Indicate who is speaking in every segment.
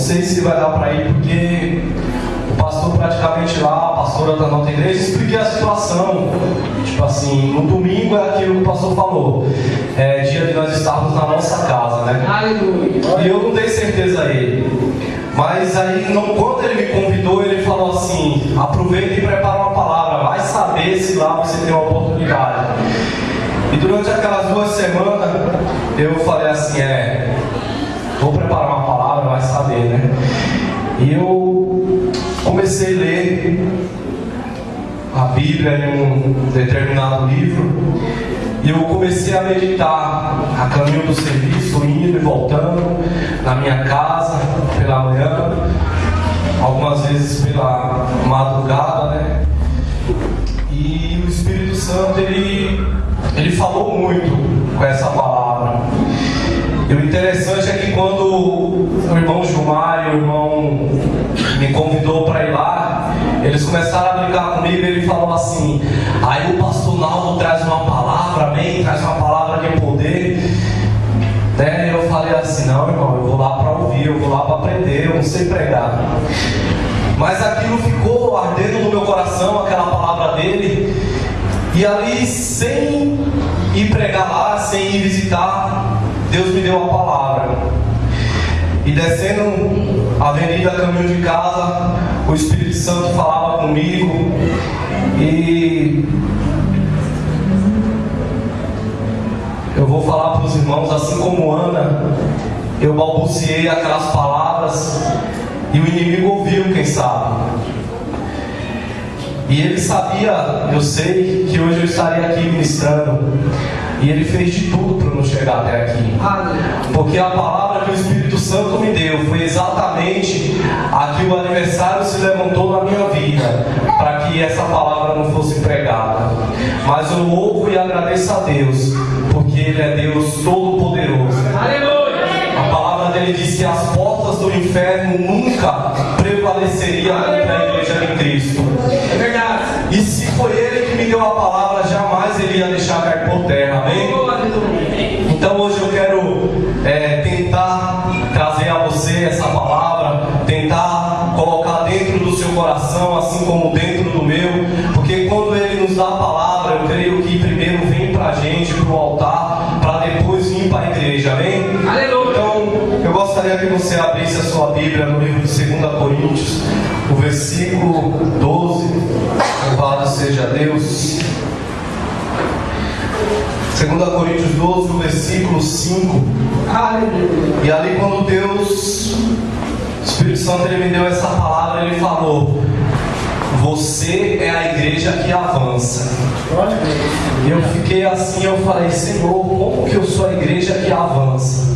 Speaker 1: sei se vai dar para ir, porque o pastor praticamente lá, a pastora da nossa igreja, expliquei a situação. Tipo assim, no domingo é aquilo que o pastor falou. É dia de nós estarmos na nossa casa, né?
Speaker 2: Aleluia.
Speaker 1: E eu não dei certeza a ele. Mas aí, quando ele me convidou, ele falou assim: aproveita e prepara uma palavra, vai saber se lá você tem uma oportunidade. E durante aquelas 2 semanas, eu falei assim: vou preparar uma palavra, vai saber, né? E eu comecei a ler a Bíblia em um determinado livro. E eu comecei a meditar a caminho do serviço, indo e voltando, na minha casa, pela manhã, algumas vezes pela madrugada, né? E o Espírito Santo, ele falou muito com essa palavra. E o interessante é que quando o irmão Gilmar e o irmão me convidou para ir lá, eles começaram a brincar comigo e ele falou assim: aí o pastor Naldo traz uma palavra, amém? Traz uma palavra de poder, né? Eu falei assim: não, irmão, eu vou lá para ouvir, eu vou lá para aprender, eu não sei pregar. Mas aquilo ficou ardendo no meu coração, aquela palavra dele. E ali, sem ir pregar lá, sem ir visitar, Deus me deu a palavra. E descendo a avenida caminho de casa, o Espírito Santo falava comigo. E eu vou falar para os irmãos, assim como Ana, eu balbuciei aquelas palavras e o inimigo ouviu, quem sabe. E ele sabia, eu sei, que hoje eu estaria aqui ministrando. E ele fez de tudo para não chegar até aqui. Porque a palavra que o Espírito Santo me deu foi exatamente a que o aniversário se levantou na minha vida, para que essa palavra não fosse pregada. Mas eu louvo e agradeço a Deus, porque Ele é Deus Todo-Poderoso.
Speaker 2: Aleluia.
Speaker 1: A palavra dele diz que as portas do inferno nunca prevaleceriam contra a igreja de Cristo.
Speaker 2: É verdade.
Speaker 1: E se foi Ele que me deu a palavra, jamais Ele ia deixar cair por terra, amém? Então hoje eu quero tentar trazer a você essa palavra, tentar colocar dentro do seu coração, assim como dentro do meu, porque quando Ele nos dá a palavra, eu creio que primeiro vem pra gente, pro altar, para depois vir para a igreja, amém?
Speaker 2: Aleluia.
Speaker 1: Então eu gostaria que você abrisse a sua Bíblia no livro de 2 Coríntios, o versículo 12. Louvado seja Deus. 2 Coríntios 12, o versículo 5.
Speaker 2: Aleluia.
Speaker 1: E ali, quando Deus, o Espírito Santo, ele me deu essa palavra, ele falou: você é a igreja que avança. E eu fiquei assim, eu falei: Senhor, como que eu sou a igreja que avança?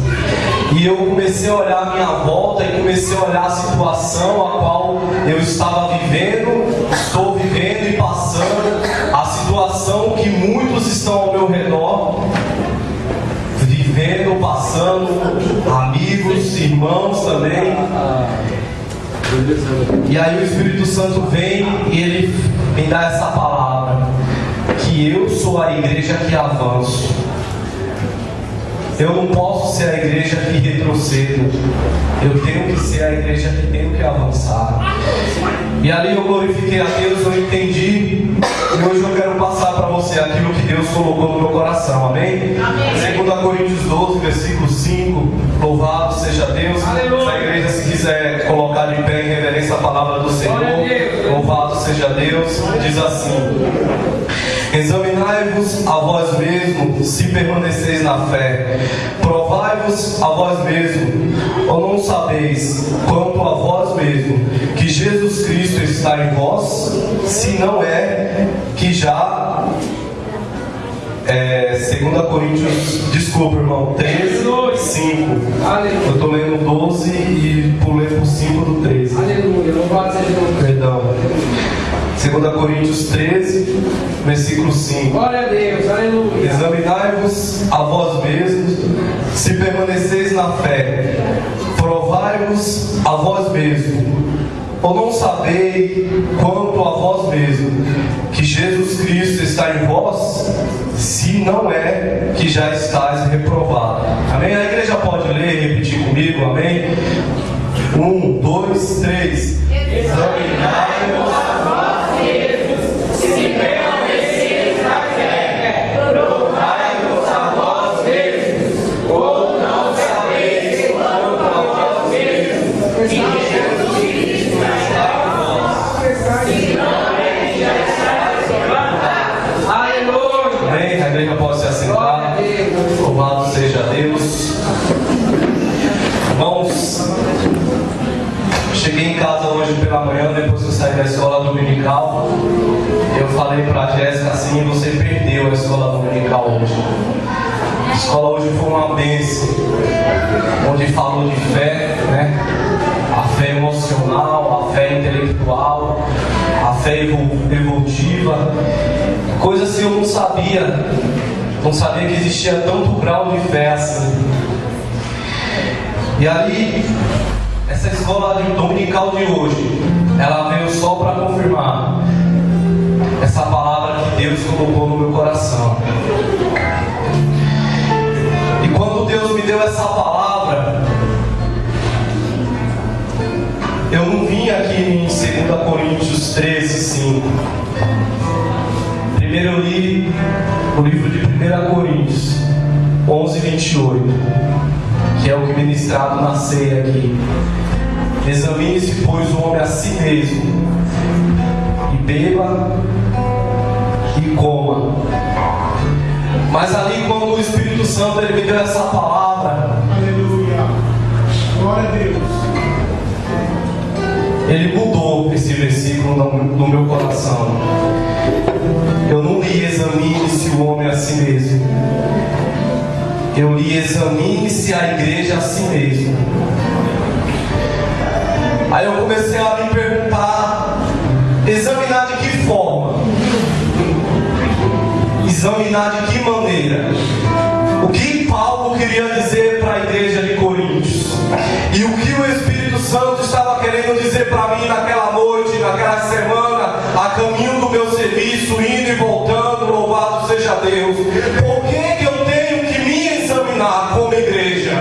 Speaker 1: E eu comecei a olhar a minha volta e comecei a olhar a situação a qual eu estava vivendo, estou vivendo e passando, a situação que muitos estão ao meu redor, vivendo, passando, amigos, irmãos também. E aí o Espírito Santo vem e ele me dá essa palavra, que eu sou a igreja que avanço. Eu não posso ser a igreja que retrocedo. Eu tenho que ser a igreja que tenho que avançar. E ali eu glorifiquei a Deus, eu entendi. E hoje eu quero passar para você aquilo que Deus colocou no meu coração, amém? 2 Coríntios 12, versículo 5. Louvado seja Deus.
Speaker 2: Aleluia.
Speaker 1: Se a igreja se quiser colocar de pé em reverência à palavra do Senhor, louvado seja Deus. Diz assim: examinai-vos a vós mesmos, se permaneceis na fé. Provai-vos a vós mesmos, ou não sabeis, quanto a vós mesmos, que Jesus Cristo está em vós, se não é que já... 2 Coríntios, desculpa, irmão, 13, 5.
Speaker 2: Aleluia.
Speaker 1: Eu estou lendo 12 e pulei por 5 do 13.
Speaker 2: Aleluia. Louvado seja Deus.
Speaker 1: Perdão. 2 Coríntios 13, versículo 5.
Speaker 2: Glória a Deus. Aleluia.
Speaker 1: Examinai-vos a vós mesmos, se permaneceis na fé. Provai-vos a vós mesmos. Ou não sabeis, quanto a vós mesmos, que Jesus Cristo está em vós, se não é que já estáis reprovado. Amém? A igreja pode ler e repetir comigo, amém? 1, 2, 3. Examinai-vos a vós mesmos, se permaneceis na fé. Provai-vos a vós mesmos, ou não sabeis quanto a vós mesmos, que Jesus Cristo está em vós. Se não é, já está.
Speaker 2: Aleluia.
Speaker 1: Amém? A igreja pode se assentar. Louvado seja Deus. Irmãos, cheguei em casa hoje pela manhã, depois que eu saí da escola dominical. Eu falei para a Jéssica assim: você perdeu a escola dominical hoje. A escola hoje foi uma bênção, onde falou de fé, né? A fé emocional, a fé intelectual, a fé evolutiva, coisas que eu não sabia que existia tanto grau de fé assim. E aí, essa escola dominical de hoje, ela veio só para confirmar essa palavra que Deus colocou no meu coração. E quando Deus me deu essa palavra, eu não vim aqui em 2 Coríntios 13, 5. Primeiro eu li o livro de 1 Coríntios 11, 28, que é o que ministrado na ceia aqui. Examine-se, pois, o homem a si mesmo, e beba e coma. Mas ali, quando o Espírito Santo ele me deu essa palavra,
Speaker 3: aleluia, glória a Deus,
Speaker 1: ele mudou esse versículo no meu coração. Eu não li examine-se o homem a si mesmo. Eu li examine-se a igreja a si mesmo. Aí eu comecei a me perguntar: examinar de que forma? Examinar de que maneira? O que Paulo queria dizer para a igreja de Coríntios? E o que o Espírito Santo estava querendo dizer para mim naquela noite, naquela semana, a caminho do meu serviço, indo e voltando, louvado seja Deus. Por que eu tenho que me examinar como igreja?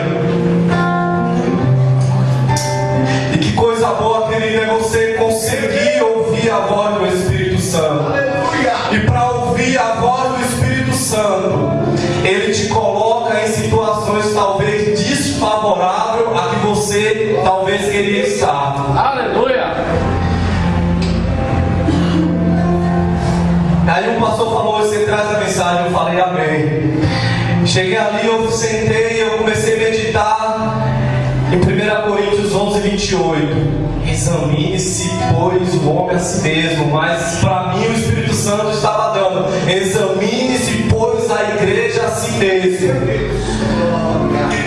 Speaker 1: E que coisa boa, querido, é você conseguir ouvir a voz do Espírito Santo. E para ouvir a voz do Espírito Santo, ele te coloca em situações talvez desfavoráveis a que você talvez queria estar.
Speaker 2: Aleluia.
Speaker 1: Aí um pastor falou: você traz a mensagem. Eu falei amém. Cheguei ali, eu sentei, eu comecei a meditar em 1 Coríntios 11, 28. Examine-se, pois, o homem a si mesmo. Mas para mim o Espírito Santo estava dando: examine-se, pois, a igreja a si mesmo.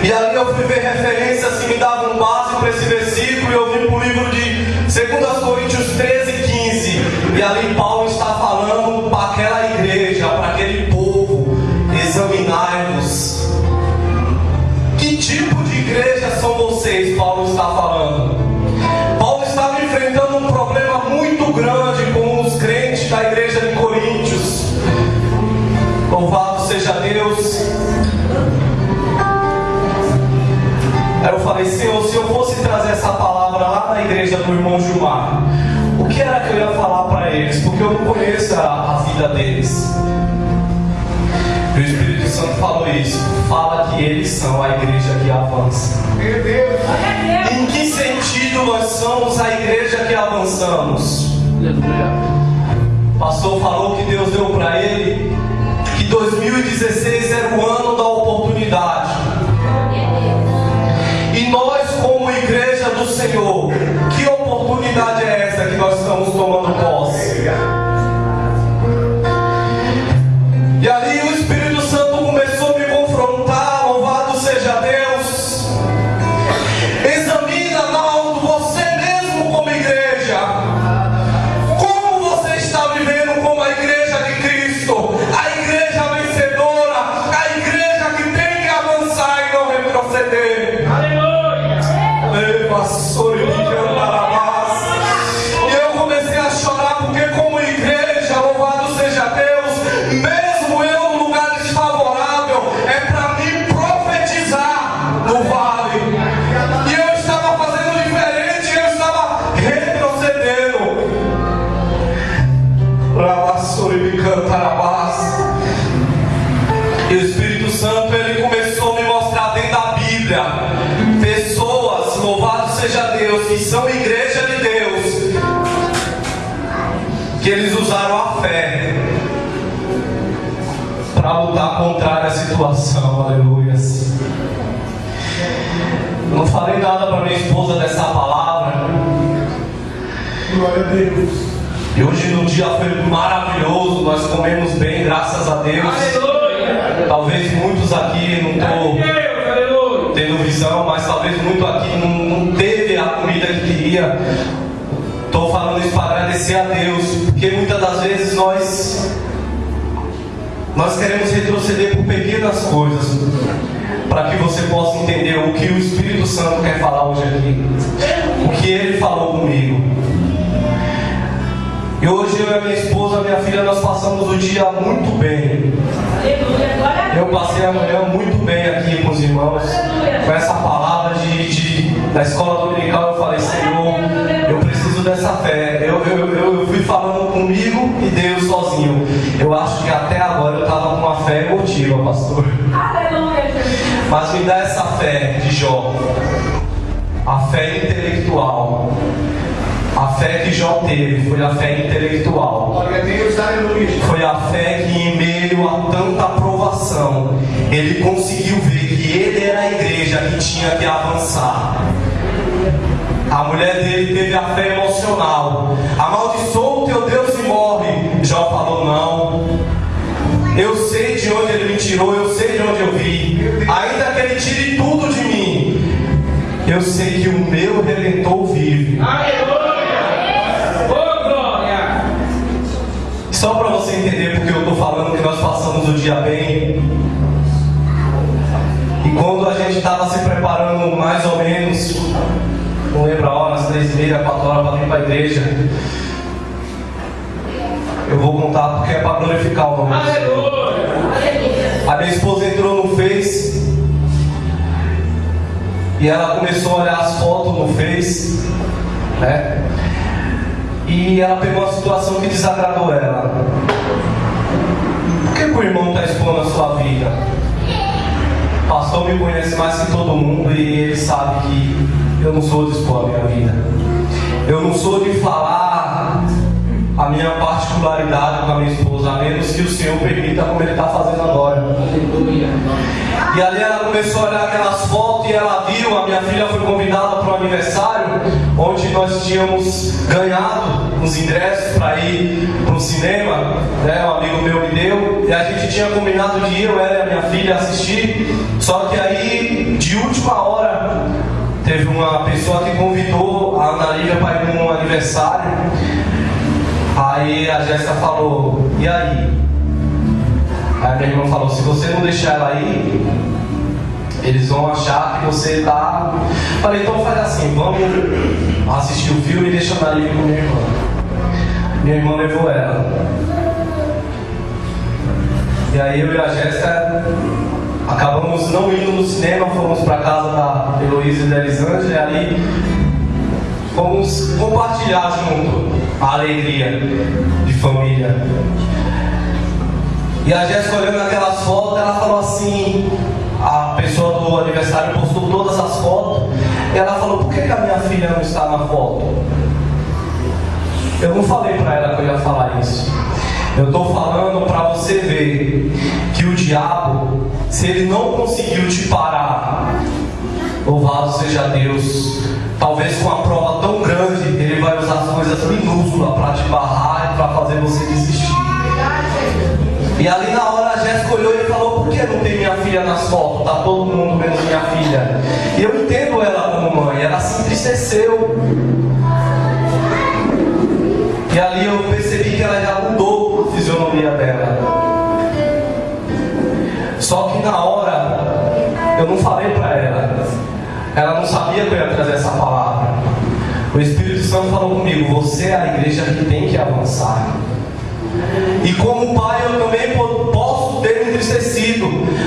Speaker 1: E ali eu fui ver referências que me davam base para esse versículo. E eu vim para o livro de 2 Coríntios 13, 15. E ali Paulo está falando para aquela igreja, para aquele povo: examinai-vos. Que tipo de igreja são vocês? Paulo está falando. Paulo estava enfrentando um problema muito grande com os crentes da igreja de Coríntios. Louvado seja Deus. Aí eu falei: Senhor, se eu fosse trazer essa palavra lá na igreja do irmão Gilmar, o que era que eu ia falar para eles? Porque eu não conheço a vida deles. E o Espírito Santo falou isso: fala que eles são a igreja que avança.
Speaker 3: meu Deus,
Speaker 1: Em que sentido nós somos a igreja que avançamos? O pastor falou que Deus deu para ele que 2016 era o ano da oportunidade. E nós, como igreja do Senhor, que oportunidade é essa que nós estamos tomando posse? E ali o Espírito Santo começou a me confrontar. Louvado seja Deus. Examina você mesmo como igreja. Como você está vivendo como a igreja de Cristo? A igreja vencedora, a igreja que tem que avançar e não retroceder.
Speaker 2: Aleluia.
Speaker 1: Vassoura de que são igreja de Deus, que eles usaram a fé para lutar contra a situação. Aleluias. Não falei nada para minha esposa dessa palavra.
Speaker 3: Glória a Deus.
Speaker 1: E hoje no dia foi
Speaker 2: maravilhoso, nós comemos bem, graças a Deus.
Speaker 4: Aleluia.
Speaker 2: Talvez muitos aqui não estão tendo visão, mas talvez muito aqui não teve a comida que queria. Estou falando isso para agradecer a Deus, porque muitas das vezes nós queremos retroceder por pequenas coisas, para que você possa entender o que o Espírito Santo quer falar hoje aqui, o que Ele falou comigo. E hoje eu e a minha esposa, a minha filha, nós passamos o dia muito bem. Eu passei a manhã muito bem aqui com os irmãos, com essa palavra da escola dominical. Eu falei: Senhor, eu preciso dessa fé. Eu fui falando comigo e Deus sozinho. Eu acho que até agora eu estava com uma fé emotiva, pastor. Mas me dá essa fé de Jó, a fé intelectual. A fé que Jó teve foi a fé intelectual.
Speaker 3: Glória a Deus, aleluia.
Speaker 2: Foi a fé que, em meio a tanta aprovação, ele conseguiu ver que ele era a igreja que tinha que avançar. A mulher dele teve a fé emocional. Amaldiçoa o teu Deus e morre. Jó falou: não. Eu sei de onde ele me tirou, eu sei de onde eu vi. Ainda que ele tire tudo de mim, eu sei que o meu Redentor vive. Só para você entender porque eu estou falando que nós passamos o dia bem. E quando a gente estava se preparando mais ou menos, não lembro a hora, às 3h30, 4 horas para vir para a igreja, eu vou contar porque é para glorificar o nome do Senhor. A minha esposa entrou no Face e ela começou a olhar as fotos no Face, né? E ela pegou uma situação que desagradou ela. Por que o irmão está expondo a sua vida? O pastor me conhece mais que todo mundo e ele sabe que eu não sou de expor a minha vida. Eu não sou de falar a minha particularidade com a minha esposa, a menos que o Senhor permita, como Ele está fazendo agora. E ali ela começou a olhar aquelas fotos e ela viu, a minha filha foi convidada para um aniversário, onde nós tínhamos ganhado uns ingressos para ir para o cinema, né? Um amigo meu me deu, e a gente tinha combinado de ir, eu e a minha filha, assistir. Só que aí, de última hora, teve uma pessoa que convidou a Ana Lívia para ir num aniversário. Aí a Jéssica falou: e aí? Aí minha irmã falou: se você não deixar ela ir, eles vão achar que você tá... Falei: então faz assim, vamos assistir o filme e deixa a Ana Lívia com minha irmã. Minha irmã levou ela. E aí eu e a Jéssica acabamos não indo no cinema, fomos para casa da Heloísa e da Elisângela, e ali vamos compartilhar junto a alegria de família. E a Jéssica, olhando aquelas fotos, ela falou assim, a pessoa do aniversário postou todas as fotos, e ela falou: por que a minha filha não está na foto? Eu não falei para ela que eu ia falar isso. Eu estou falando para você ver que o diabo, se ele não conseguiu te parar, louvado seja Deus, talvez com uma prova tão grande, ele vai usar as coisas minúsculas para te barrar e para fazer você desistir. E ali na hora a Jéssica olhou e falou: por que não tem minha filha nas fotos? Está todo mundo menos minha filha. E eu entendo ela como mãe, ela se entristeceu. E ali eu percebi que ela já mudou a fisionomia dela. Só que na hora eu não falei para ela. Ela não sabia que eu ia trazer essa palavra. O Espírito Santo falou comigo: você é a igreja que tem que avançar. E como pai eu também posso ter entristecido,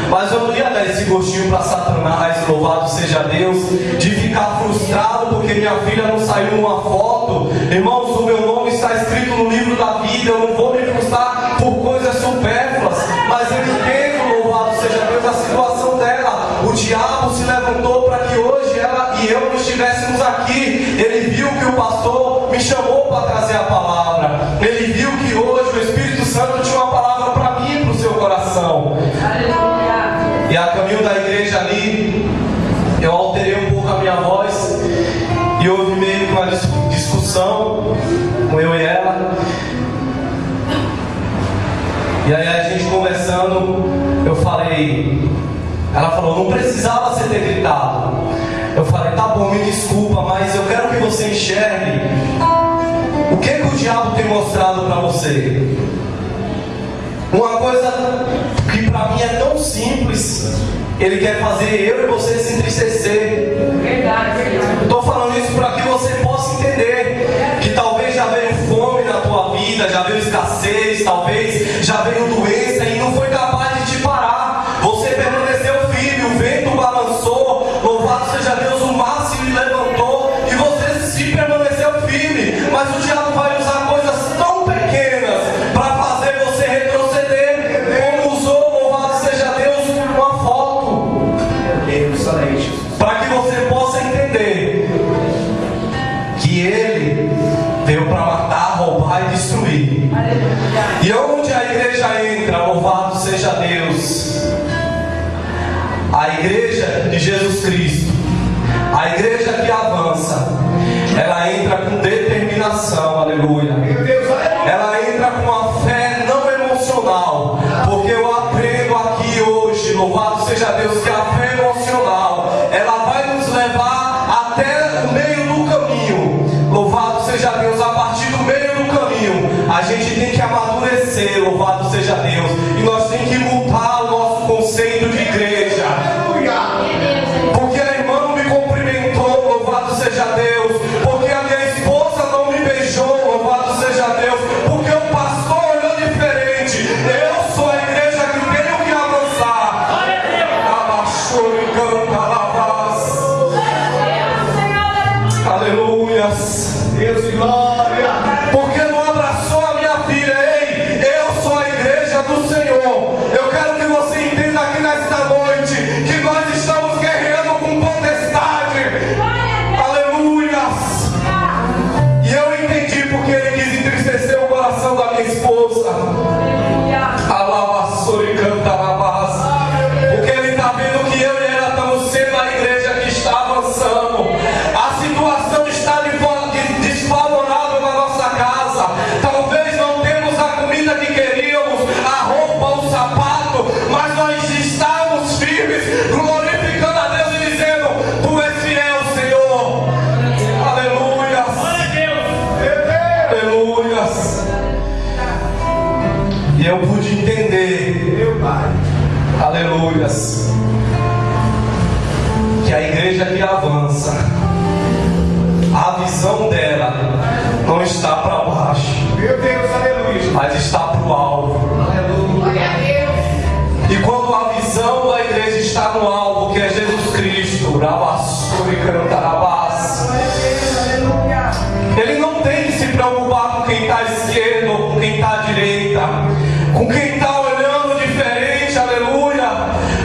Speaker 2: mas eu não ia dar esse gostinho para Satanás, louvado seja Deus, de ficar frustrado porque minha filha não saiu numa foto. Irmãos, o meu nome está escrito no livro da vida. Eu não vou me frustrar por coisas supérfluas, mas eu entendo, louvado seja Deus, a situação dela. O diabo se levantou para que hoje ela e eu não estivéssemos aqui. Ele
Speaker 1: que o pastor me chamou para trazer a palavra. Ele viu que hoje o Espírito Santo tinha uma palavra para mim e para o seu coração. E a caminho da igreja ali, eu alterei um pouco a minha voz. E houve meio que uma discussão com eu e ela. E aí a gente conversando, eu falei, ela falou, não precisava você ter gritado. Eu falei, tá bom, me desculpa, mas eu quero que você enxergue o que o diabo tem mostrado para você. Uma coisa que para mim é tão simples, ele quer fazer eu e você se entristecer. Estou falando isso para que você possa entender que talvez já veio fome na tua vida, já veio escassez, talvez já veio doença e não foi capaz de te parar. Você permaneceu firme, o vento balançou, louvado seja Deus, o mar se levantou e você se permaneceu firme. Mas o diabo vai usar coisas tão pequenas para fazer você retroceder, como usou, louvado seja Deus, uma foto. Para que você possa entender que ele veio para matar, roubar e destruir. E onde a igreja entra, louvado seja Deus, a igreja de Jesus Cristo, a igreja que avança, ela entra com determinação, aleluia. Ela entra com uma fé não emocional, porque eu aprendo aqui hoje, louvado seja Deus, que a fé emocional, ela vai nos levar até o meio do caminho. Louvado seja Deus, a partir do meio do caminho, a gente tem que amadurecer, louvado seja Deus, e nós temos que mudar o nosso conceito de igreja. Porque a irmã não me cumprimentou, louvado seja Deus, porque a minha esposa não me beijou, louvado seja Deus, porque o pastor olhou diferente. Eu sou a igreja que tenho que avançar. Abaixou e canta lavas. Aleluias.
Speaker 3: Deus e glória.
Speaker 1: Porque não abraçou a minha filha. Ei, eu sou a igreja do Senhor. Eu quero que você entenda aqui nesta noite que nós estamos guerreando com potestade. Aleluias. E eu entendi porque ele quis entristecer o coração da minha esposa. Alavassou e canta lavas. Porque ele está vendo que eu e ela estamos sendo a igreja que está avançando. A situação está desfavorável na nossa casa. Talvez não temos a comida que queríamos, a roupa, o sapato, mas nós estamos firmes, glorificando a Deus e dizendo: Tu és fiel, Senhor. Aleluias. Aleluias. E eu pude entender,
Speaker 3: Meu Pai.
Speaker 1: aleluias, que a igreja que avança, a visão dela não está para baixo,
Speaker 3: Meu Deus, aleluia.
Speaker 1: mas está para o alvo.
Speaker 3: Aleluia.
Speaker 1: E quando a visão da igreja está no alvo, que é Jesus Cristo, ele não tem que se preocupar com quem está à esquerda ou com quem está à direita, com quem está olhando diferente, aleluia,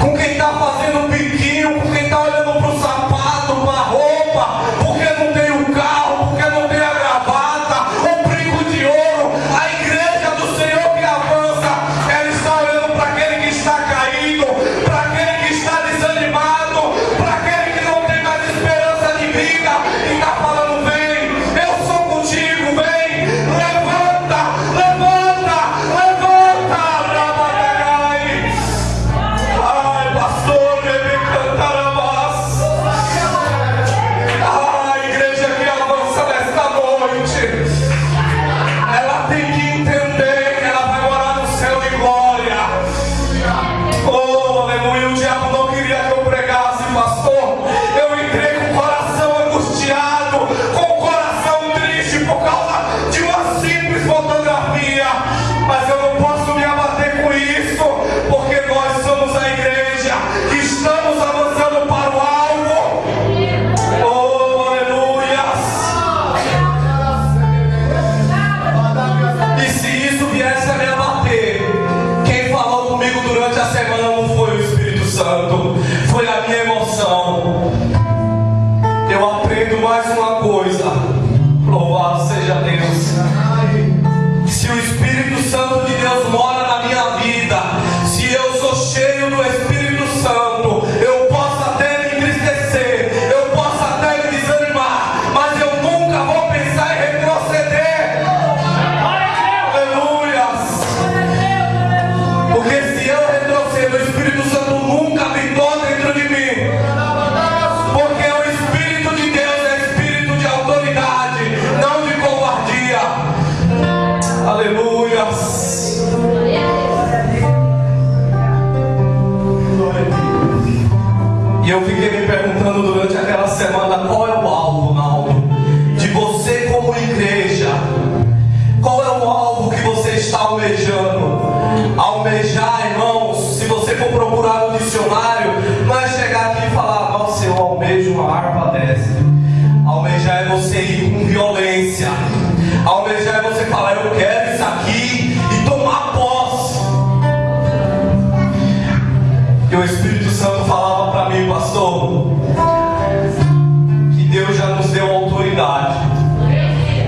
Speaker 1: com quem está fazendo biquinho, com quem está olhando para o sapato, para a roupa, porque não tem o carro, porque não tem a gravata, o brinco de ouro. A igreja do Senhor que avança, ela está olhando para aquele que está caído, para aquele que está desanimado, para aquele que não tem mais esperança de vida, e está falando: vem, eu sou contigo, vem, levanta, levanta, levanta.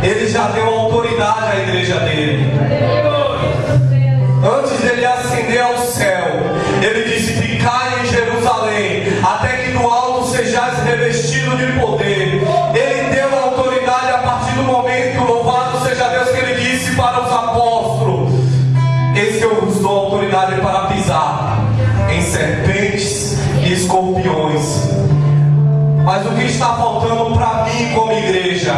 Speaker 1: Ele já deu autoridade à igreja dele. Antes dele ascender ao céu, ele disse: ficai em Jerusalém, até que do alto sejais revestido de poder. Ele deu a autoridade a partir do momento, louvado seja Deus, que ele disse para os apóstolos: esse eu vos dou autoridade para pisar em serpentes e escorpiões. Mas o que está faltando para mim como igreja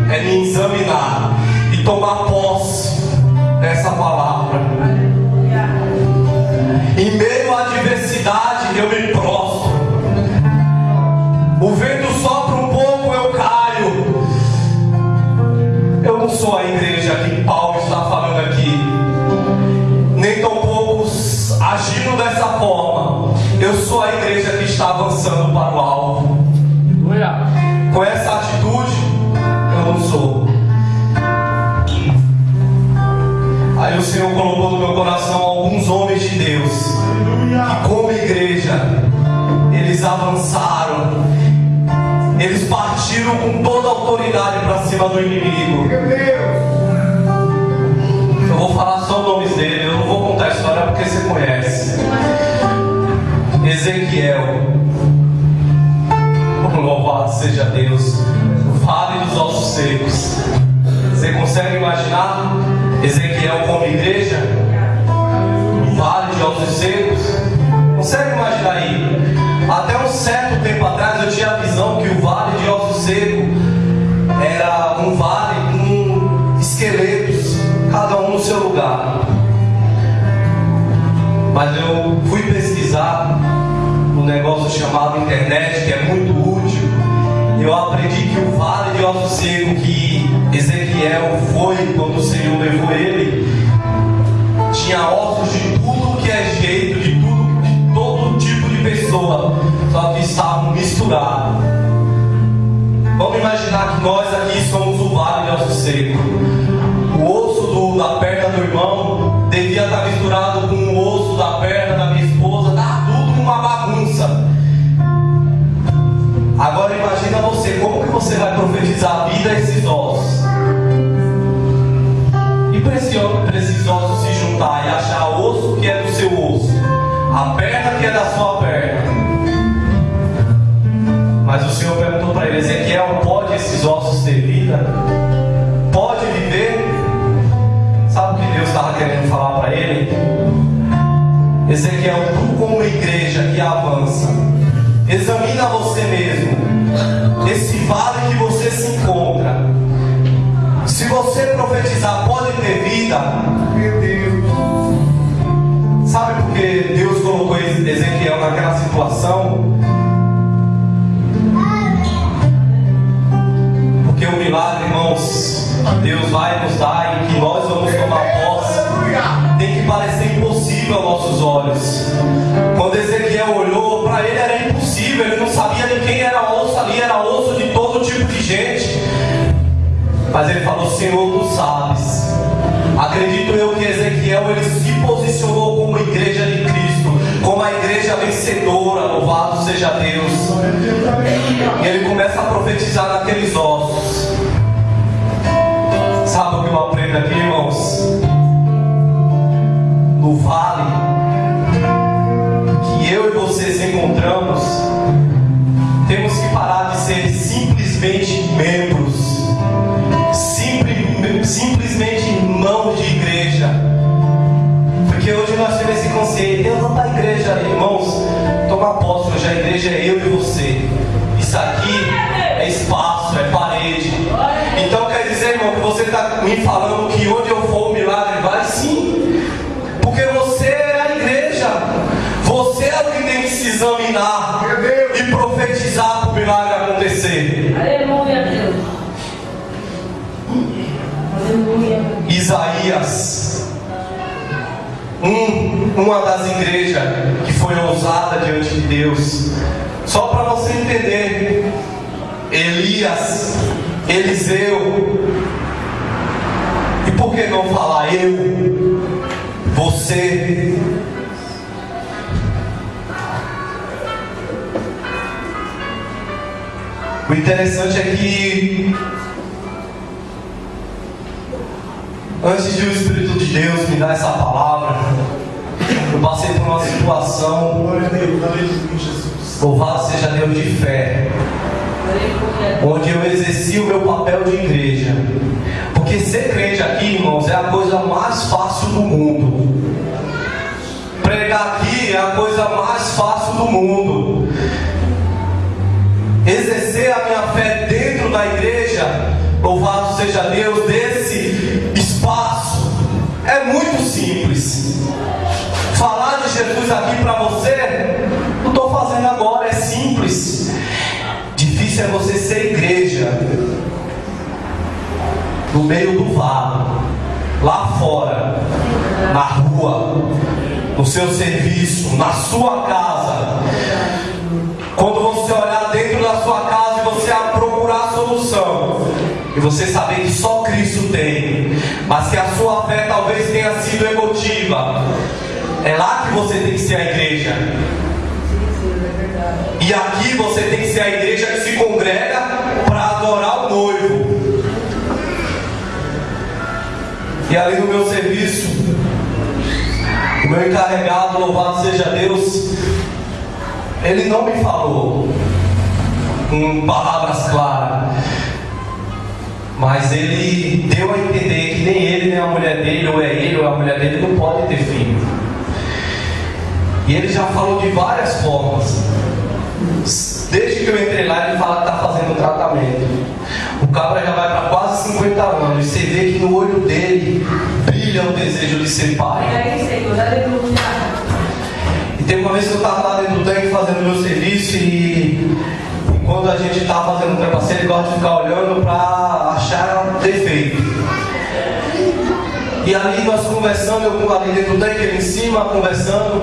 Speaker 1: é me examinar e tomar posse dessa palavra. Em meio à adversidade eu me prostro. O vento sopra um pouco, eu caio. Eu não sou a igreja que Paulo está falando aqui, nem tampouco agindo dessa forma. Eu sou a igreja que está avançando para o alvo. Com essa atitude, eu não sou. Aí o Senhor colocou no meu coração alguns homens de Deus, que como igreja, eles avançaram, eles partiram com toda a autoridade para cima do inimigo. Eu vou falar só os nomes dele, eu não vou contar a história porque você conhece. Ezequiel, louvado seja Deus. Vale dos ossos secos. Você consegue imaginar Ezequiel como igreja? Vale de ossos secos? Consegue imaginar aí? Até um certo tempo atrás eu tinha a visão que o vale de ossos secos era um vale com esqueletos, cada um no seu lugar. Mas eu fui pesquisar um negócio chamado internet, que é muito útil. Eu aprendi que o vale de ossos secos que Ezequiel foi quando o Senhor levou ele, tinha ossos de tudo que é jeito, de todo tipo de pessoa, só que estavam misturados. Vamos imaginar que nós aqui somos o vale de ossos secos. O osso da perna do irmão devia estar misturado com o osso da perna da minha esposa, tá tudo uma bagunça. Agora imagina você, como que você vai profetizar a vida a esses ossos? E para esses ossos se juntar e achar o osso que é do seu osso, a perna que é da sua perna. Mas o Senhor perguntou para ele: Ezequiel, pode esses ossos ter vida? Pode viver? Sabe o que Deus estava querendo falar para ele? Ezequiel, tu como igreja que avança, examina você mesmo, esse vale que você se encontra. Se você profetizar, pode ter vida. Meu Deus. Sabe por que Deus colocou Ezequiel naquela situação? Porque o milagre, irmãos, Deus vai nos dar e que nós vamos tomar posse, tem que parecer impossível aos nossos olhos. Quando Ezequiel olhou, para ele era impossível, ele não sabia de quem era osso ali, era osso de todo tipo de gente. Mas ele falou: Senhor, tu sabes. Acredito eu que Ezequiel, ele se posicionou como igreja de Cristo, como a igreja vencedora, louvado seja Deus. E ele começa a profetizar naqueles ossos. Sabe o que eu aprendo aqui, irmãos? No vale que eu e vocês encontramos, temos que parar de ser simplesmente membros, simplesmente irmãos de igreja. Porque hoje nós temos esse conceito: eu vou para a igreja, irmãos, tomar posse, hoje a igreja é eu e você. Isso aqui é espaço, é parede. Então quer dizer, irmão, que você está me falando que onde eu for o milagre vai? Sim, porque você é a igreja. Você é o que tem que se examinar e profetizar para o milagre acontecer.
Speaker 4: Aleluia, Deus. Aleluia.
Speaker 1: Isaías, uma das igrejas que foi ousada diante de Deus. Só para você entender, Elias, Eliseu, e por que não falar eu, você? O interessante é que Antes de o Espírito de Deus me dar essa palavra, eu passei por uma situação,
Speaker 3: Glória a Deus, aleluia, Jesus.
Speaker 1: louvado seja Deus, de fé, onde eu exerci o meu papel de igreja. Porque ser crente aqui, irmãos, é a coisa mais fácil do mundo. Pregar aqui é a coisa mais fácil do mundo. Exercer a minha fé dentro da igreja, louvado seja Deus, desse espaço, é muito simples. Falar de Jesus aqui para você, não estou fazendo agora, é simples. Difícil é você ser igreja no meio do vale, lá fora, na rua, no seu serviço, na sua casa. Quando você olhar dentro da sua casa e você procurar a solução, e você saber que só Cristo tem, mas que a sua fé talvez tenha sido emotiva, é lá que você tem que ser a igreja. E aqui você tem que ser a igreja que se congrega para adorar o noivo. E ali no meu serviço, o meu encarregado, louvado seja Deus, ele não me falou com palavras claras, mas ele deu a entender que nem ele, nem a mulher dele, ou é ele ou a mulher dele, não pode ter filho. E ele já falou de várias formas. Desde que eu entrei lá, ele fala que está fazendo um tratamento. O cabra já vai para quase 50 anos. E você vê que no olho dele brilha o desejo de ser pai. E teve uma vez que eu estava lá dentro do tanque fazendo meu serviço. E quando a gente está fazendo um trapaceiro, ele gosta de ficar olhando para achar defeito. E ali nós conversando, eu ali dentro do tanque, ele em cima, conversando.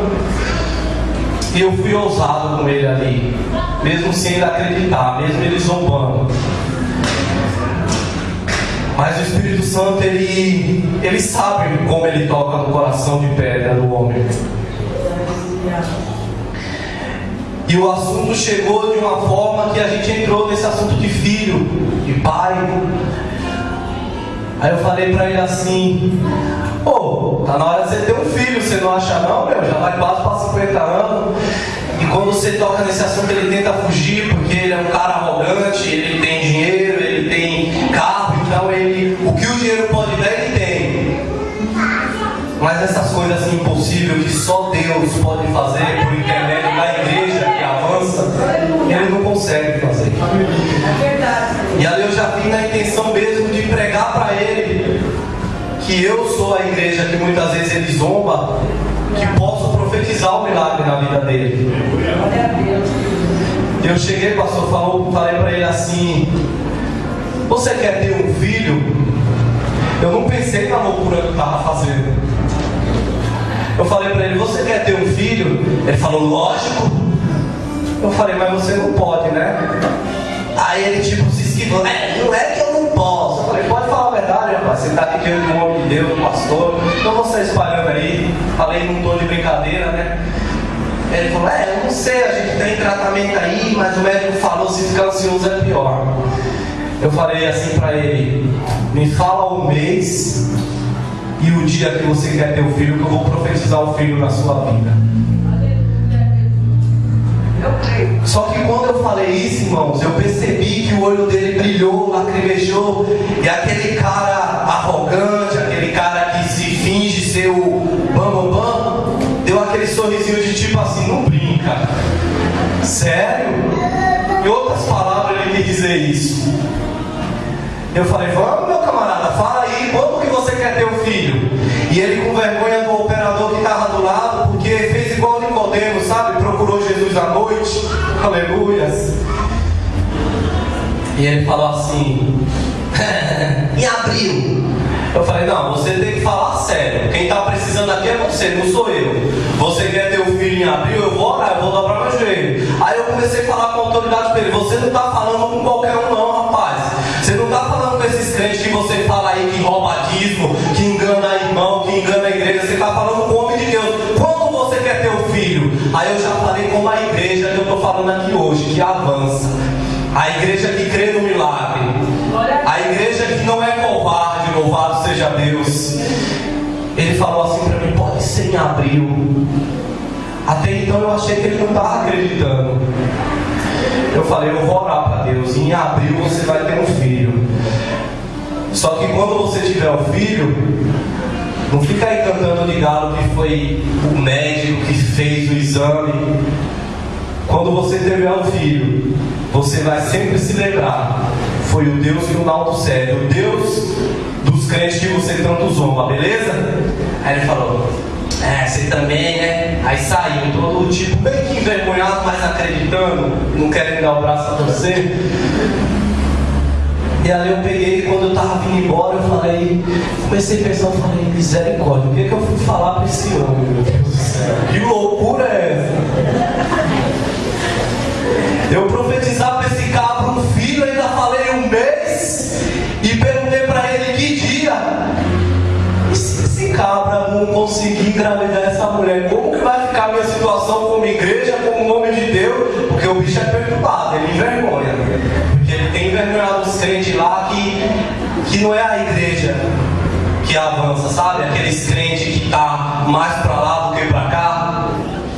Speaker 1: E eu fui ousado com ele ali, mesmo sem ele acreditar, mesmo ele zombando. Mas o Espírito Santo, ele sabe como ele toca no coração de pedra do homem. E o assunto chegou de uma forma que a gente entrou nesse assunto de filho, de pai. Aí eu falei pra ele assim: pô, tá na hora de você ter um filho, você não acha não, meu? Já vai quase para 50 anos. E quando você toca nesse assunto, ele tenta fugir, porque ele é um cara arrogante, ele tem dinheiro, ele tem carro, então o que o dinheiro pode dar, ele tem. Mas essas coisas impossíveis que só Deus pode fazer por intermédio da igreja que avança, ele não consegue fazer.
Speaker 4: É verdade.
Speaker 1: E ali eu já vim na intenção mesmo de pregar para ele que eu sou a igreja que muitas vezes ele zomba, que posso profetizar o milagre na vida dele.
Speaker 4: Glória a Deus.
Speaker 1: Eu cheguei, pastor, falei para ele assim: você quer ter um filho? Eu não pensei na loucura que eu estava fazendo. Eu falei para ele: você quer ter um filho? Ele falou: lógico. Eu falei: mas você não pode, né? Aí ele tipo se esquivou: não é que eu não posso. Eu falei: pode falar a verdade, rapaz, você está aqui diante de um homem de Deus, um pastor, não você espalhando aí. Falei num tom de brincadeira, né? Ele falou: eu não sei, a gente tem tratamento aí, mas o médico falou se ficar ansioso é pior. Eu falei assim para ele: me fala o mês e o dia que você quer ter o filho, que eu vou profetizar o filho na sua vida. Só que quando eu falei isso, irmãos, eu percebi que o olho dele brilhou, lacrimejou, e aquele cara arrogante, aquele cara que se finge ser o bambambam, deu aquele sorrisinho de tipo assim: não brinca. Sério? Em outras palavras ele quis dizer isso. Eu falei: vamos, meu camarada, fala aí, quando que você quer ter um filho? E ele, com vergonha do operador que estava do lado, porque fez igual Nicodemo, sabe? Procurou Jesus à noite, aleluias. E ele falou assim: em abril. Eu falei: não, você tem que falar sério. Quem está precisando aqui é você, não sou eu. Você quer ter um filho em abril? Eu vou orar, eu vou dobrar meu joelho. Aí eu comecei a falar com a autoridade para ele: você não está falando com qualquer um não, rapaz. Você não está falando com esses crentes que você fala aí que rouba dízimo, que engana irmão, que engana a igreja. Você está falando com o homem de Deus. Quando você quer ter um filho? Aí eu já falei como a igreja que eu estou falando aqui hoje, que avança. A igreja que crê no milagre. A igreja que não é covarde, louvado seja seja Deus. Ele falou assim para mim: pode ser em abril. Até então eu achei que ele não estava acreditando. Eu falei: eu vou orar para Deus, em abril você vai ter um filho. Só que quando você tiver o filho, não fica aí cantando de galo que foi o médico que fez o exame. Quando você tiver o filho, você vai sempre se lembrar: foi o Deus que o Naldo serve, o Deus dos crentes que você tanto zomba, beleza? Aí ele falou: você também, né? Aí saiu todo tipo, meio que envergonhado, mas acreditando, não querendo dar o braço a torcer. E ali eu peguei, quando eu tava vindo embora, eu falei, comecei a pensar, eu falei: misericórdia, o que eu fui falar para esse homem, meu Deus do céu? Que loucura é essa? Eu profetizava para esse cabra um filho, ainda falei um mês, e perguntei para ele que dia. E se esse cabra não conseguir engravidar essa mulher, como que vai ficar a minha situação como igreja, como nome de Deus? Porque o bicho é perturbado, ele envergonha. Porque ele tem envergonhado os crentes lá que não é a igreja que avança, sabe? Aqueles crentes que tá mais para lá do que para cá.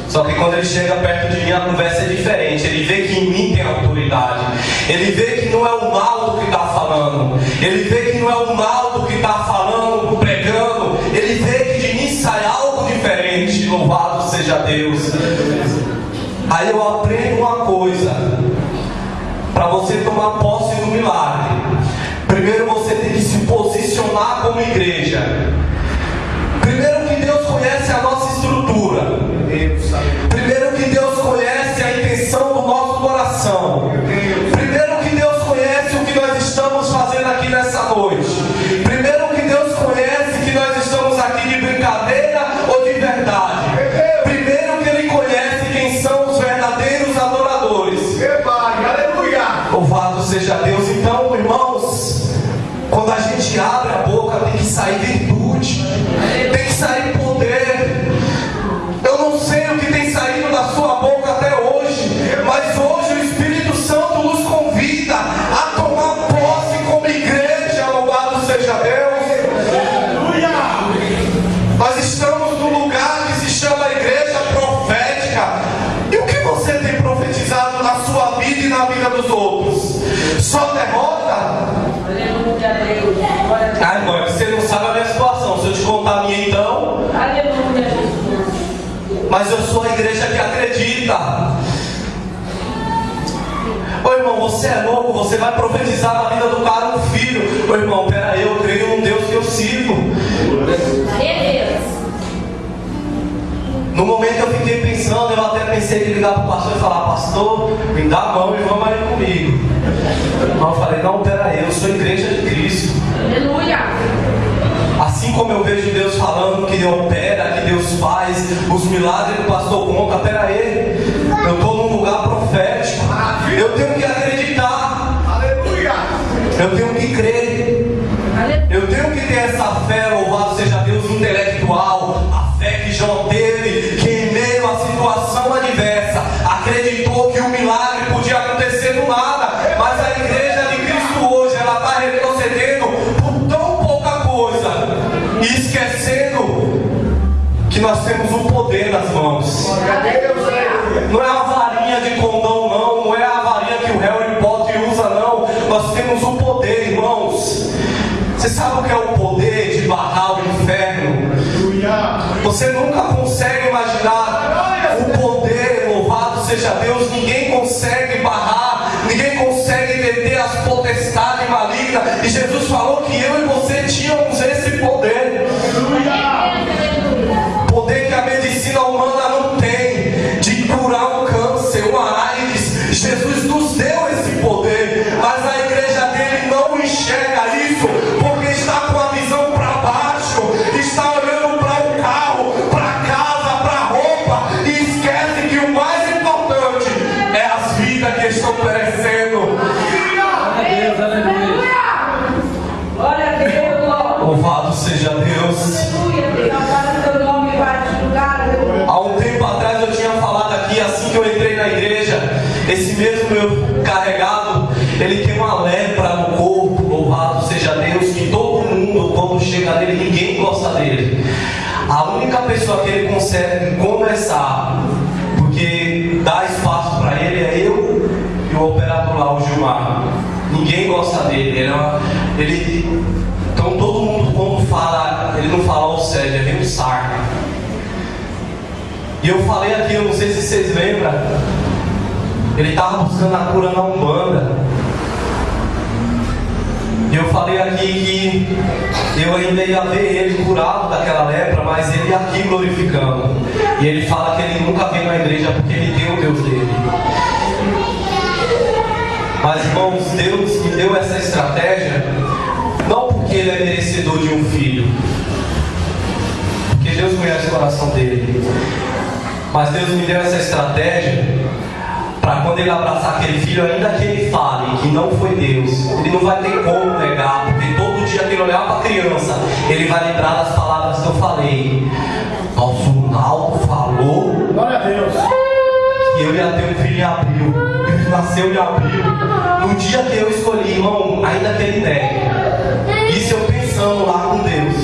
Speaker 1: Só que quando ele chega perto de mim, a conversa é diferente. Ele vê que em mim tem autoridade. Ele vê que não é o Naldo que está falando. Ele vê que não é o Naldo que está falando, pregando. Ele vê que de mim sai algo diferente. Louvado seja Deus. Aí eu aprendo uma coisa. Para você tomar posse do milagre, primeiro você tem que se posicionar como igreja. Primeiro que Deus conhece a nossa estrutura. Primeiro que Deus conhece a intenção do nosso coração. Primeiro que Deus conhece o que nós estamos fazendo aqui nessa noite. Primeiro que Deus conhece que nós estamos aqui de brincadeira ou de verdade. Primeiro que Ele conhece quem são os verdadeiros adoradores. Louvado seja Deus. Então, irmãos, quando a gente abre a boca, tem que sair virtude, tem que sair poder. Eu não sei o que tem saído da sua boca até hoje, mas hoje o Espírito Santo nos convida a tomar posse como igreja. Louvado seja Deus. Aleluia! Nós estamos num lugar que se chama Igreja Profética. E o que você tem profetizado na sua vida e na vida dos outros? Só derrota?
Speaker 4: Aleluia, Deus.
Speaker 1: Ai, irmão, você não sabe a minha situação. Se eu te contar a minha, então.
Speaker 4: Aleluia, Jesus.
Speaker 1: Mas eu sou a igreja que acredita. Ô irmão, você é louco, você vai profetizar na vida do cara um filho. Ô irmão, peraí, eu creio num Deus que eu sigo. No momento eu fiquei pensando, eu até pensei em ligar para o pastor e falar: pastor, me dá a mão e vamos aí comigo. Mas eu falei: não, peraí, eu sou a igreja de Cristo.
Speaker 4: Aleluia.
Speaker 1: Assim como eu vejo Deus falando que Deus opera, que Deus faz os milagres que o pastor conta, peraí, eu estou num lugar profético, eu tenho que acreditar, aleluia, eu tenho que crer, eu tenho que ter essa fé, louvado seja Deus, intelectual, a fé que João teve, que em meio à situação adversa, acreditou que o milagre podia acontecer do nada. Mas a igreja de Cristo hoje, ela está retrocedendo por tão pouca coisa, e esquecendo que nós temos um poder nas mãos. Não é uma varinha de condão, não é a varinha que o Harry Potter usa, não. Nós temos um poder, irmãos. Você sabe o que é o poder de barrar o inferno? Você nunca consegue imaginar o poder, louvado seja Deus. Ninguém consegue barrar, ninguém consegue deter as potestades malignas. E Jesus falou que eu e você tínhamos esse poder. Poder que a medicina humana não tem, de curar um câncer, uma AIDS. Jesus nos deu esse poder, mas a igreja dele não enxerga isso, porque está com a visão para baixo, está olhando para o carro, para a casa, para a roupa, e esquece que o mais importante é as vidas que estão perecendo.
Speaker 4: Glória a Deus.
Speaker 1: Louvado seja Deus. Há um tempo atrás eu tinha falado aqui, assim que eu entrei na igreja, esse mesmo meu carregado, ele tem uma lepra no corpo, louvado seja Deus, que todo mundo quando chega nele, ninguém gosta dele. A única pessoa que ele consegue conversar, porque dá espaço para ele, é eu e o operador lá, o Gilmar. Ninguém gosta dele. Então todo mundo quando fala, ele não fala o sério, ele vem um saco. E eu falei aqui, eu não sei se vocês lembram, ele estava buscando a cura na Umbanda. E eu falei aqui que eu ainda ia ver ele curado daquela lepra, mas ele aqui glorificando. E ele fala que ele nunca veio na igreja porque ele tem o Deus dele. Mas irmãos, Deus me deu essa estratégia, não porque ele é merecedor de um filho, porque Deus conhece o coração dele, mas Deus me deu essa estratégia para quando ele abraçar aquele filho, ainda que ele fale que não foi Deus, ele não vai ter como negar, porque todo dia que ele olhar para a criança, ele vai lembrar das palavras que eu falei. Nosso Naldo falou,
Speaker 3: Glória a Deus,
Speaker 1: que eu ia ter um filho em abril, ele nasceu em abril, no dia que eu escolhi, irmão, ainda que ele negue. Isso eu pensando lá com Deus,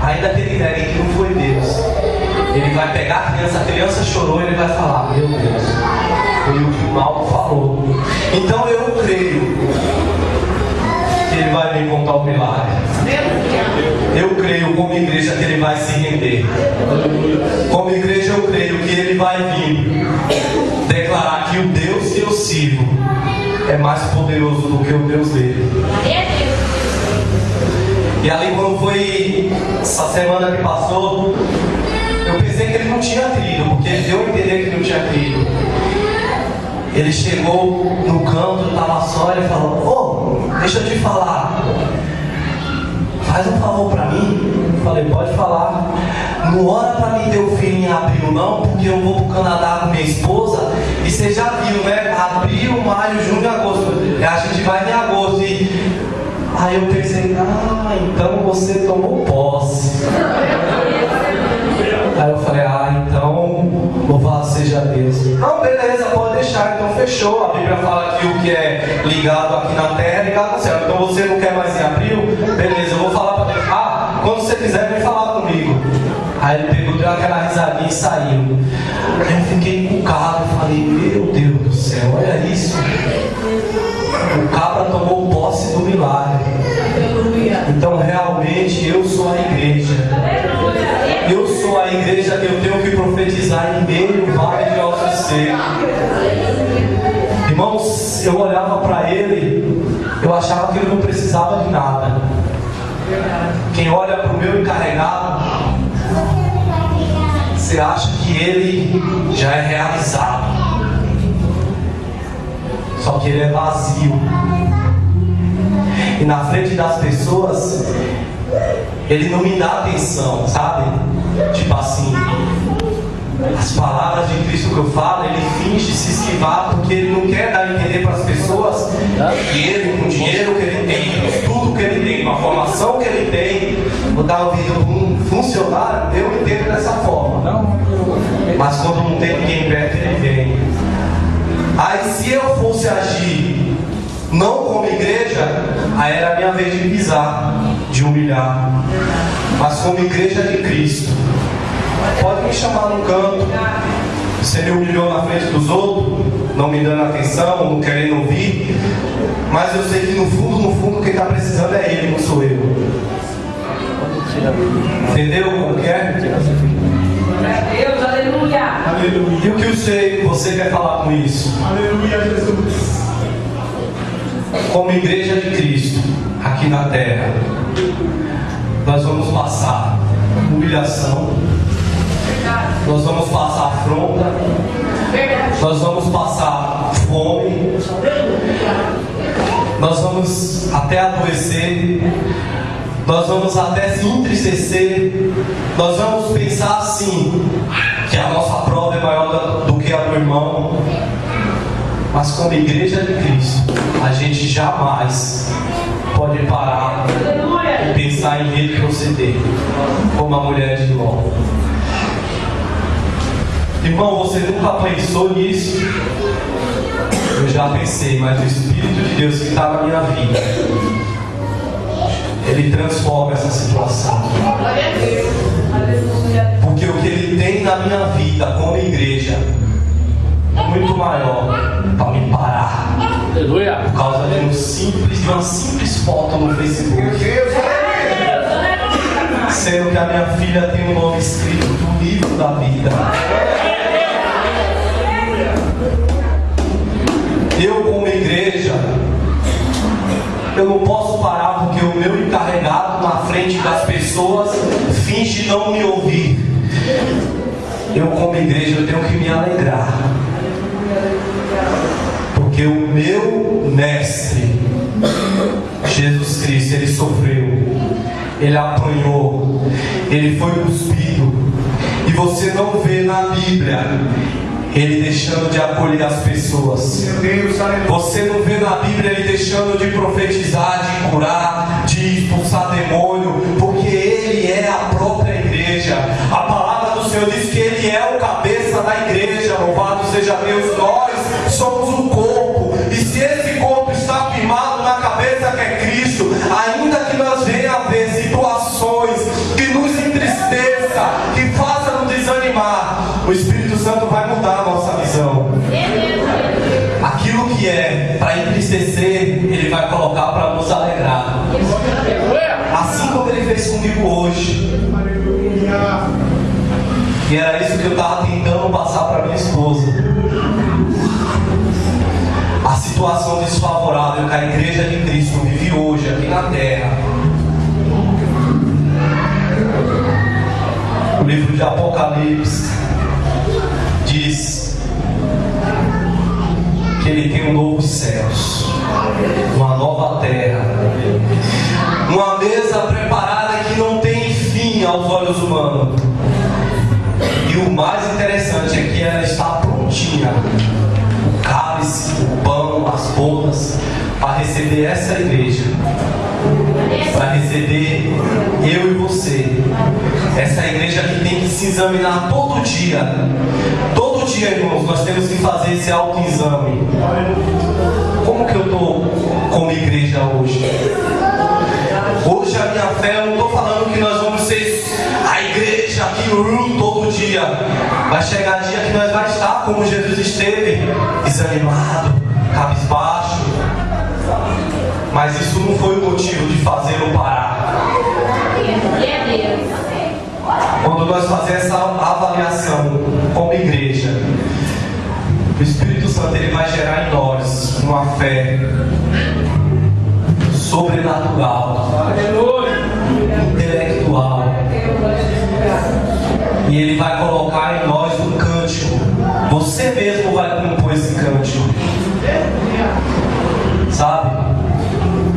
Speaker 1: ainda que ele negue que não foi Deus, ele vai pegar a criança chorou, ele vai falar, meu Deus, foi o que o Naldo falou. Então eu creio que ele vai me contar o milagre. Eu creio como igreja que ele vai se render. Como igreja eu creio que ele vai vir declarar que o Deus que eu sirvo é mais poderoso do que o Deus dele. E ali quando foi essa semana que passou, eu pensei que ele não tinha crido, porque ele deu a entender que ele não tinha crido. Ele chegou no canto, estava só, ele falou, deixa eu te falar, faz um favor para mim. Eu falei, pode falar. Não ora para mim ter o filho em abril não, porque eu vou pro Canadá com minha esposa, e você já viu, né? Abril, maio, junho, agosto. A gente vai em agosto. Aí eu pensei, então você tomou posse. Aí eu falei, então louvado seja Deus. Não, beleza, pode deixar, então fechou. A Bíblia fala que o que é ligado aqui na terra é ligado no céu. Então você não quer mais em abril? Beleza, eu vou falar para Deus. Quando você quiser, vem falar comigo. Aí ele pegou, deu aquela risadinha e saiu. Aí eu fiquei encucado, falei, meu Deus do céu, olha isso. O cabra tomou posse do milagre. Então realmente eu sou a igreja. Eu sou a igreja que eu tenho que profetizar em meio ao vale de ossos secos. Irmãos, eu olhava para ele, eu achava que ele não precisava de nada. Quem olha para o meu encarregado, você acha que ele já é realizado. Só que ele é vazio. E na frente das pessoas, ele não me dá atenção, sabe? Tipo assim, as palavras de Cristo que eu falo, ele finge se esquivar porque ele não quer dar a entender para as pessoas que ele, com o dinheiro que ele tem, com o estudo que ele tem, com a formação que ele tem, vou dar ouvido para um funcionário, eu entendo dessa forma. Mas quando não tem ninguém perto, ele vem. Aí se eu fosse agir não como igreja, aí era a minha vez de pisar, de humilhar. Mas como igreja de Cristo, pode me chamar no canto. Você me humilhou na frente dos outros, não me dando atenção, não querendo ouvir. Mas eu sei que no fundo, quem está precisando é ele, não sou eu. Entendeu como que é?
Speaker 4: Deus, aleluia.
Speaker 3: aleluia,
Speaker 1: E o que você quer falar com isso?
Speaker 3: aleluia, Jesus.
Speaker 1: Como igreja de Cristo, aqui na terra, nós vamos passar humilhação, nós vamos passar afronta, nós vamos passar fome, nós vamos até adoecer, nós vamos até se entristecer, nós vamos pensar assim, que a nossa prova é maior do que a do irmão. Mas como igreja de Cristo, a gente jamais pode parar e pensar em retroceder, como a mulher de Ló. Irmão, você nunca pensou nisso? Eu já pensei, mas o Espírito de Deus que está na minha vida, Ele transforma essa situação. Porque o que Ele tem na minha vida como igreja é muito maior para me parar.
Speaker 2: Aleluia.
Speaker 1: Por causa de uma simples foto no Facebook. Sendo que a minha filha tem um nome escrito no livro da vida. Eu, como igreja, eu não posso parar porque o meu encarregado na frente das pessoas finge não me ouvir. Eu, como igreja, eu tenho que me alegrar. Porque o meu mestre, Jesus Cristo, Ele sofreu, Ele apanhou, Ele foi cuspido. E você não vê na Bíblia Ele deixando de acolher as pessoas. Você não vê na Bíblia Ele deixando de profetizar, de curar, de expulsar demônio, porque Ele é a própria igreja. A palavra do Senhor diz que Ele é o cabeça da igreja. Louvado seja Deus. Nós somos um corpo, e se esse corpo está firmado na cabeça que é Cristo, ainda que nós venhamos a ver situações que nos entristeça, que faça nos desanimar, o Espírito Santo vai mudar a nossa visão. Aquilo que é para entristecer, Ele vai colocar para nos alegrar. Assim como Ele fez comigo hoje. E era isso que eu estava tentando passar para minha esposa. A situação desfavorável que a igreja de Cristo vive hoje aqui na terra. O livro de Apocalipse diz que Ele tem um novo céus, uma nova terra, uma mesa preparada que não tem fim aos olhos humanos. E o mais interessante é que ela está prontinha, o cálice, o pão, as bodas, para receber essa igreja, para receber eu e você. Essa igreja que tem que se examinar todo dia. Todo dia, irmãos, nós temos que fazer esse autoexame. Como que eu estou como igreja hoje? Hoje a minha fé, eu não estou falando que nós vamos ser a igreja aqui todo dia. Vai chegar dia que nós vamos estar como Jesus esteve, desanimado, cabisbaixo. Mas isso não foi o motivo de fazê-lo parar. Quando nós fazemos essa avaliação como igreja, o Espírito Santo ele vai gerar em nós uma fé sobrenatural, intelectual, e Ele vai colocar em nós um cântico. Você mesmo vai compor esse cântico, sabe?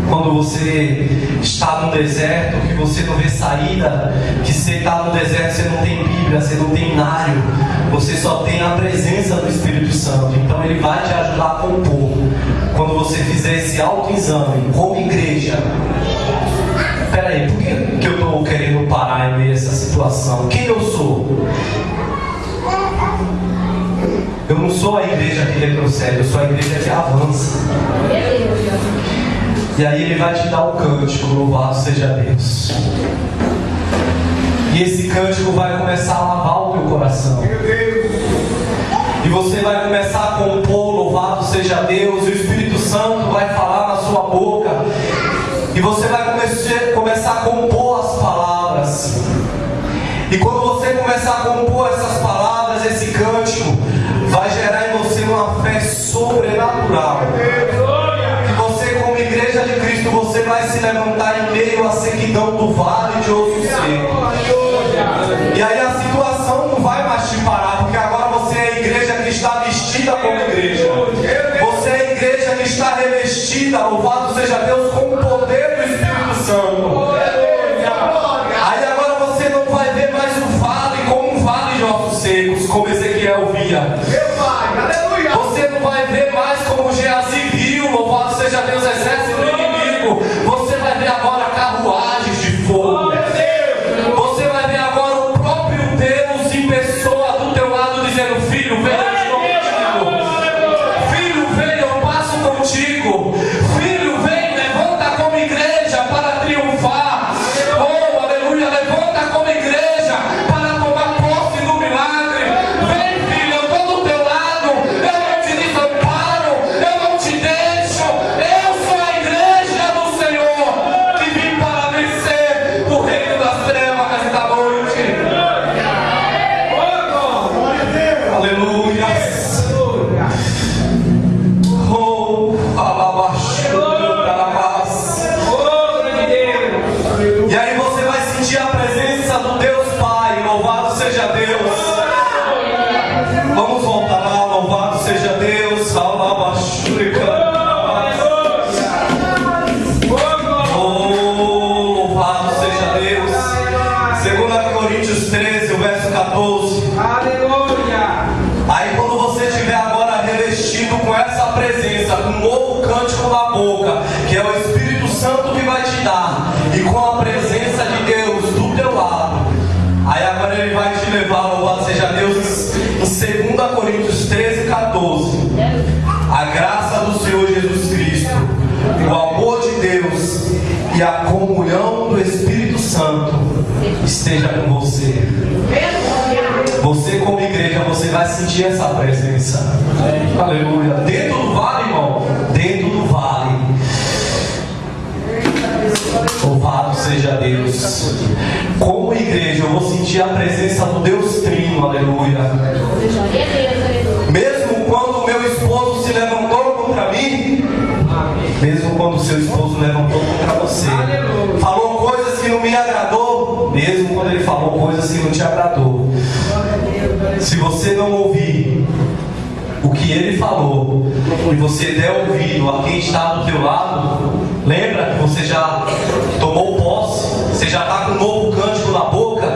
Speaker 1: Quando você está no deserto, que você não vê saída, que você está no deserto, você não tem Bíblia, você não tem nário, você só tem a presença do Espírito Santo. Então Ele vai te ajudar a compor. Quando você fizer esse autoexame como igreja, peraí, por que eu estou querendo parar em meio a essa situação? Quem eu sou? Eu não sou a igreja que retrocede, eu sou a igreja que avança. E aí Ele vai te dar o cântico, louvado seja Deus. E esse cântico vai começar a lavar o teu coração. E você vai começar a compor, louvado seja Deus. E o Espírito Santo vai falar na sua boca. E você vai começar a compor as palavras. E quando você começar a compor essas palavras, esse cântico vai gerar em você uma fé sobrenatural. Igreja de Cristo, você vai se levantar em meio à sequidão do vale de osso seco. E aí a situação não vai mais te parar, porque agora você é a igreja que está vestida como igreja. Você é a igreja que está revestida, louvado seja Deus, com o poder do Espírito Santo. Aí agora você não vai ver mais o vale como um vale de ossos secos, como Ezequiel via. Você não vai ver mais como Geazi viu, louvado seja Deus, exército do inimigo. Você vai ver agora carruagens de fogo. Você vai ver agora o próprio Deus em pessoa do teu lado dizendo: filho, venha, eu estou contigo. Filho, venha, eu passo contigo. Filho, venha. Agora ele vai te levar, louvado seja Deus, em 2 Coríntios 13:14. A graça do Senhor Jesus Cristo, o amor de Deus e a comunhão do Espírito Santo esteja com você. Você como igreja, você vai sentir essa presença. Aleluia. Dentro do vale, irmão. Dentro do vale. Louvado seja Deus. Como igreja, eu vou sentir a presença do Deus Trino. Aleluia. Mesmo quando o meu esposo se levantou contra mim, mesmo quando o seu esposo levantou contra você, falou coisas que não me agradou, mesmo quando ele falou coisas que não te agradou, se você não ouvir o que ele falou e você der ouvido a quem está do teu lado, lembra que você já tomou posse, você já está com um novo cântico na boca,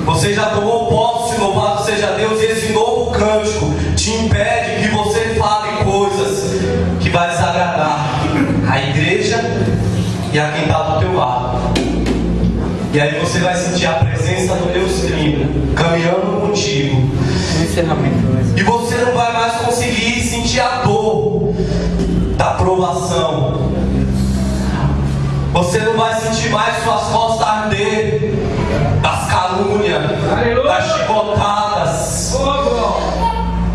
Speaker 1: você já tomou posse, louvado seja Deus, e esse novo cântico te impede que você fale coisas que vai desagradar a igreja e a quem está do teu lado. E aí você vai sentir a presença do Deus Trino caminhando contigo. E você não vai mais conseguir sentir a dor da provação. Você não vai sentir mais suas costas arder das calúnias, das chicotadas.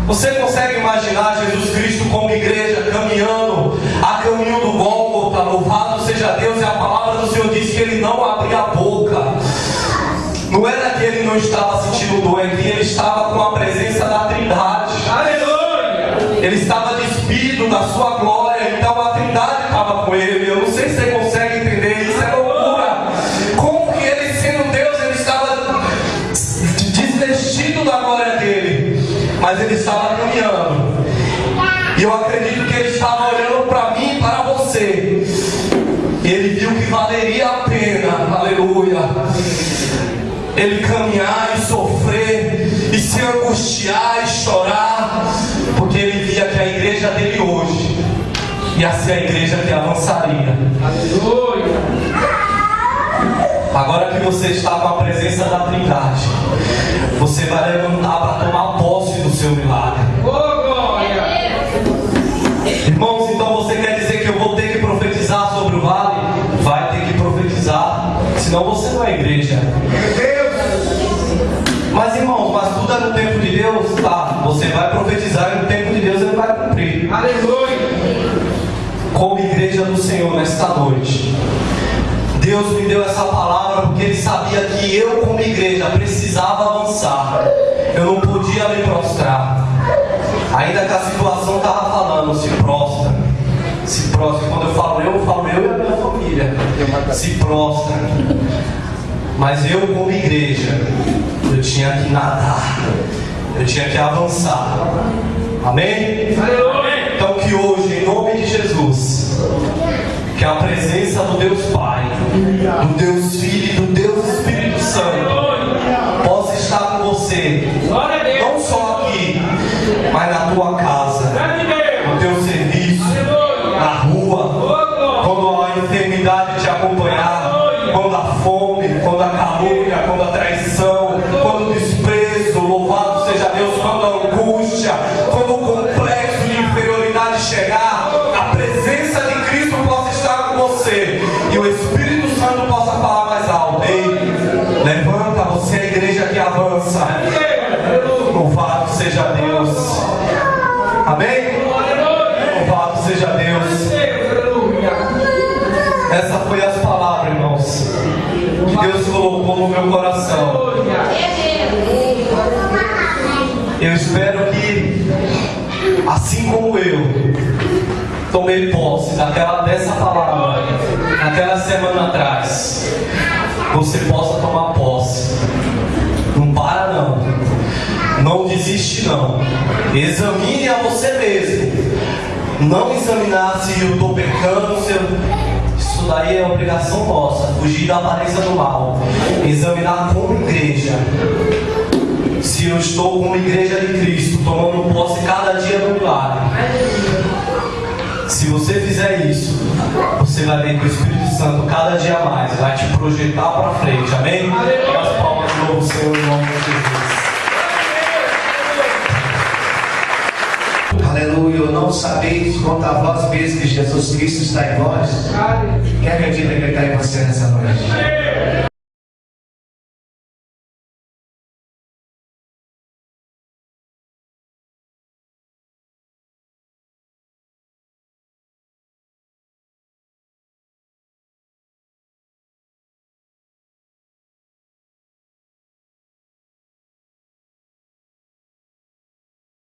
Speaker 1: Você consegue imaginar Jesus Cristo como igreja caminhando a caminho do Gólgota? Louvado seja Deus, e a palavra do Senhor diz que ele não abria a boca. Não era que ele não estava sentindo dor, é que ele estava com a presença da Trindade. Aleluia! Ele estava despido da sua glória, então a Trindade estava com ele. Eu não sei se você consegue entender, isso é loucura. Como que ele, sendo Deus, ele estava desvestido da glória dele, mas ele estava caminhando. E eu acredito que ele estava olhando para mim e para você. Ele viu que valeria a pena, aleluia, ele caminhar e sofrer, e se angustiar e chorar, porque ele via que a igreja dele hoje ia ser a igreja que avançaria. Aleluia. Agora que você está com a presença da Trindade, você vai levantar para tomar posse do seu milagre. Irmãos, então você quer dizer que eu vou ter que profetizar sobre o vale? Vai ter que profetizar, senão você não é igreja. Mas irmãos, mas tudo é no tempo de Deus, tá? Você vai profetizar e no tempo de Deus ele vai cumprir. Aleluia! Como igreja do Senhor nesta noite, Deus me deu essa palavra porque Ele sabia que eu como igreja precisava avançar. Eu não podia me prostrar. Ainda que a situação estava falando, se prostra. Se prostra. Quando eu falo eu e a minha família. Se prostra. Mas eu como igreja, eu tinha que nadar. Eu tinha que avançar. Amém? Então que hoje, em nome de Jesus, que a presença do Deus Pai, do Deus Filho e do Deus Espírito Santo possa estar com você, não só aqui, mas na tua casa, no teu serviço, na rua, quando a enfermidade te acompanhar, quando a fome, quando a calúnia, quando a traição, quando o desprezo, louvado seja Deus, quando a angústia, quando o complexo de inferioridade chegar, a presença de Cristo possa estar com você e o Espírito Santo possa falar mais alto. Ei, levanta, você é a igreja que avança. Louvado seja Deus. Amém? Louvado seja Deus. Essa foi as palavras, irmãos, que Deus colocou no meu coração. Eu espero que, assim como eu tomei posse dessa palavra naquela semana atrás, você possa tomar posse. Não para não. Não desiste não. Examine a você mesmo. Não examinar se eu estou pecando, se isso daí é obrigação nossa. Fugir da aparência do mal. Examinar como igreja. Se eu estou como igreja de Cristo, tomando posse cada dia do milagre. Se você fizer isso, você vai ver que o Espírito Santo cada dia mais vai te projetar para frente. Amém? As palmas de o Senhor em nome de Jesus.
Speaker 5: Aleluia. Não sabeis quanto a vós mesmos que Jesus Cristo está em vós. Quem acredita que Ele está em você nessa noite?